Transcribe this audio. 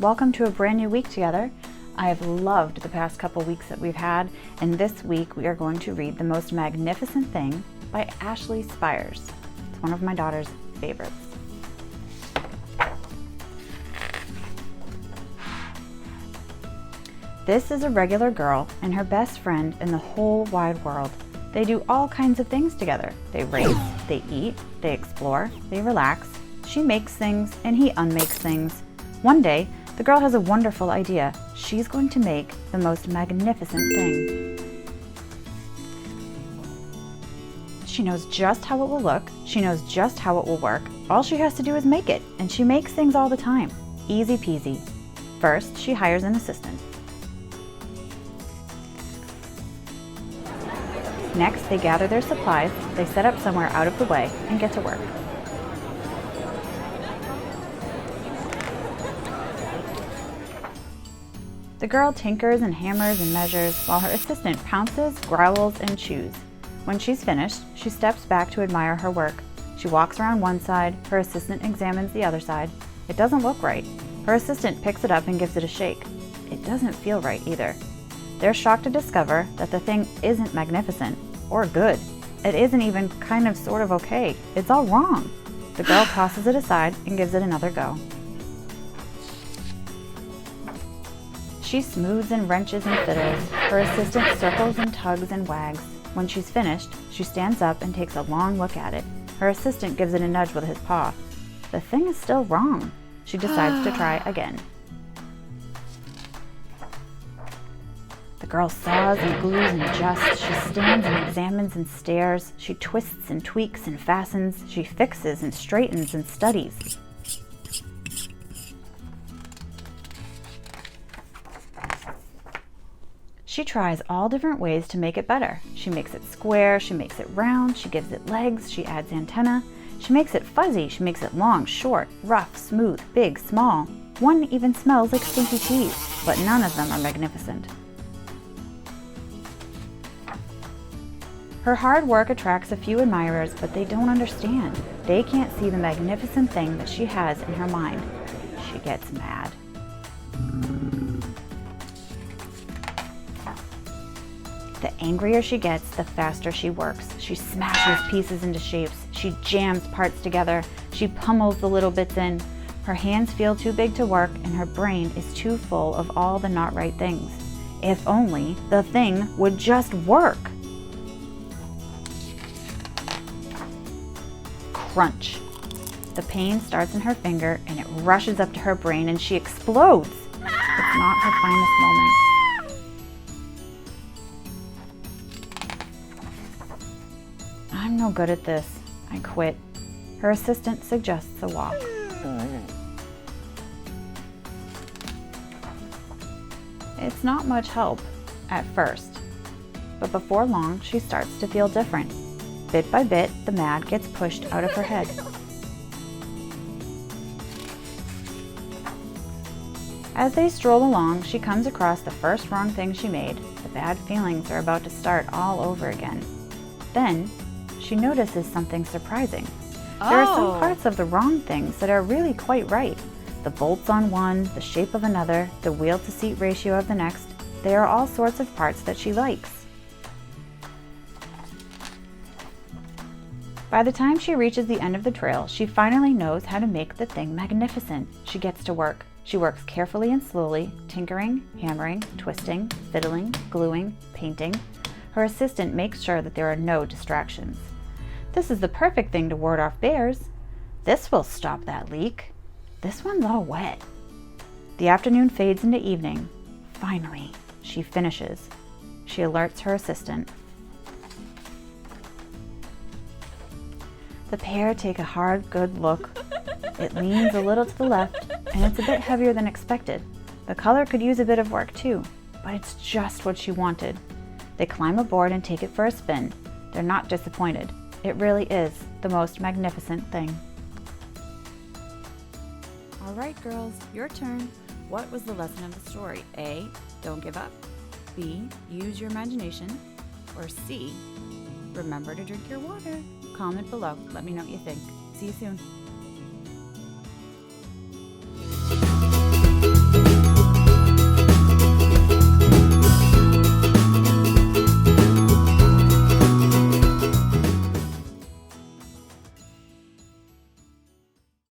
welcome to a brand new week together. I have loved the past couple weeks that we've had, and this week we are going to read The Most Magnificent Thing by Ashley Spires. It's one of my daughter's favorites. This is a regular girl and her best friend in the whole wide world. They do all kinds of things together. They race, they eat, they explore, they relax. She makes things and he unmakes things. One day, the girl has a wonderful idea. She's going to make the most magnificent thing. She knows just how it will look. She knows just how it will work. All she has to do is make it, and she makes things all the time. Easy peasy. First, she hires an assistant. Next, they gather their supplies, they set up somewhere out of the way, and get to work. The girl tinkers and hammers and measures, while her assistant pounces, growls, and chews. When she's finished, she steps back to admire her work. She walks around one side, her assistant examines the other side. It doesn't look right. Her assistant picks it up and gives it a shake. It doesn't feel right either. They're shocked to discover that the thing isn't magnificent or good. It isn't even kind of sort of okay. It's all wrong. The girl tosses it aside and gives it another go. She smooths and wrenches and fiddles. Her assistant circles and tugs and wags. When she's finished, she stands up and takes a long look at it. Her assistant gives it a nudge with his paw. The thing is still wrong. She decides to try again. The girl saws and glues and adjusts. She stands and examines and stares. She twists and tweaks and fastens. She fixes and straightens and studies. She tries all different ways to make it better. She makes it square, she makes it round, she gives it legs, she adds antenna. She makes it fuzzy, she makes it long, short, rough, smooth, big, small. One even smells like stinky cheese, but none of them are magnificent. Her hard work attracts a few admirers, but they don't understand. They can't see the magnificent thing that she has in her mind. She gets mad. The angrier she gets, the faster she works. She smashes pieces into shapes. She jams parts together. She pummels the little bits in. Her hands feel too big to work, and her brain is too full of all the not right things. If only the thing would just work. Crunch. The pain starts in her finger, and it rushes up to her brain, and she explodes. It's not her finest moment. I'm no good at this. I quit. Her assistant suggests a walk. It's not much help at first, but before long she starts to feel different. Bit by bit, the mad gets pushed out of her head. As they stroll along, she comes across the first wrong thing she made. The bad feelings are about to start all over again. Then, she notices something surprising. There are some parts of the wrong things that are really quite right. The bolts on one, the shape of another, the wheel-to-seat ratio of the next. They are all sorts of parts that she likes. By the time she reaches the end of the trail, she finally knows how to make the thing magnificent. She gets to work. She works carefully and slowly, tinkering, hammering, twisting, fiddling, gluing, painting. Her assistant makes sure that there are no distractions. This is the perfect thing to ward off bears. This will stop that leak. This one's all wet. The afternoon fades into evening. Finally, she finishes. She alerts her assistant. The pair take a hard, good look. It leans a little to the left, and it's a bit heavier than expected. The color could use a bit of work too, but it's just what she wanted. They climb aboard and take it for a spin. They're not disappointed. It really is the most magnificent thing. All right, girls, your turn. What was the lesson of the story? A, don't give up. B, use your imagination. Or C, remember to drink your water. Comment below. Let me know what you think. See you soon.